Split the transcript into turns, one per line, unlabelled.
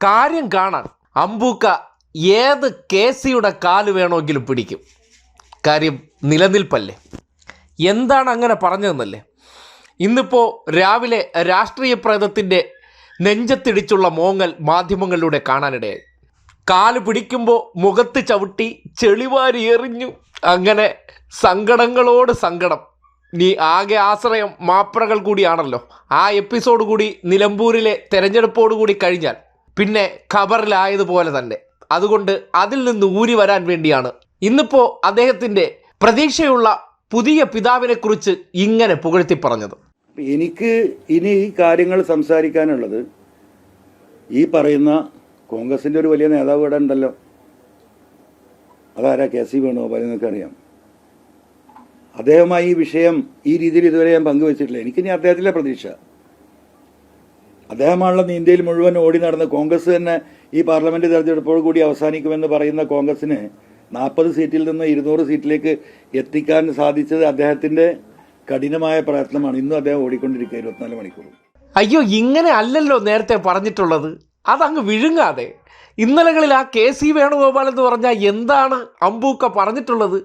കാര്യം കാണാൻ അമ്പൂക്ക ഏത് കേസിയുടെ കാല് വേണമെങ്കിലും പിടിക്കും. കാര്യം നിലനിൽപ്പല്ലേ. എന്താണ് അങ്ങനെ പറഞ്ഞതെന്നല്ലേ. ഇന്നിപ്പോൾ രാവിലെ രാഷ്ട്രീയ പ്രേതത്തിൻ്റെ നെഞ്ചത്തിടിച്ചുള്ള മോങ്ങൽ മാധ്യമങ്ങളിലൂടെ കാണാനിടയായി. കാല് പിടിക്കുമ്പോൾ മുഖത്ത് ചവിട്ടി ചെളിവാരി എറിഞ്ഞു. അങ്ങനെ സങ്കടങ്ങളോട് സങ്കടം. നീ ആകെ ആശ്രയം മാപ്രകൾ കൂടിയാണല്ലോ. ആ എപ്പിസോഡ് കൂടി നിലമ്പൂരിലെ തെരഞ്ഞെടുപ്പോടുകൂടി കഴിഞ്ഞാൽ പിന്നെ ഖബറിലായതുപോലെ തന്നെ. അതുകൊണ്ട് അതിൽ നിന്ന് ഊരി വരാൻ വേണ്ടിയാണ് ഇന്നിപ്പോൾ അദ്ദേഹത്തിൻ്റെ പ്രതീക്ഷയുള്ള പുതിയ പിതാവിനെ കുറിച്ച് ഇങ്ങനെ പുകഴ്ത്തി പറഞ്ഞത്.
എനിക്ക് ഇനി ഈ കാര്യങ്ങൾ സംസാരിക്കാനുള്ളത് ഈ പറയുന്ന കോൺഗ്രസിൻ്റെ ഒരു വലിയ നേതാവ് ഇവിടെ ഉണ്ടല്ലോ. അതാരാ? K C Venugopal. എന്നൊക്കെ അറിയാം. അദ്ദേഹമായി ഈ വിഷയം ഈ രീതിയിൽ ഇതുവരെ ഞാൻ പങ്കുവച്ചിട്ടില്ല. എനിക്കിനി അദ്ദേഹത്തിലെ പ്രതീക്ഷ. അദ്ദേഹമാണല്ലോ ഇന്ത്യയിൽ മുഴുവൻ ഓടി നടന്ന് കോൺഗ്രസ് തന്നെ ഈ പാർലമെന്റ് തെരഞ്ഞെടുപ്പോട് കൂടി അവസാനിക്കുമെന്ന് പറയുന്ന കോൺഗ്രസിന് 40 സീറ്റിൽ നിന്ന് 200 സീറ്റിലേക്ക് എത്തിക്കാൻ സാധിച്ചത് അദ്ദേഹത്തിൻ്റെ കഠിനമായ പ്രയത്നമാണ്. ഇന്നും അദ്ദേഹം ഓടിക്കൊണ്ടിരിക്കുക 24 മണിക്കൂർ.
അയ്യോ, ഇങ്ങനെ അല്ലല്ലോ നേരത്തെ പറഞ്ഞിട്ടുള്ളത്. അതങ്ങ് വിഴുങ്ങാതെ ഇന്നലകളിൽ ആ കെ സി വേണുഗോപാൽ എന്ന് പറഞ്ഞാൽ എന്താണ് അമ്പൂക്ക പറഞ്ഞിട്ടുള്ളത്?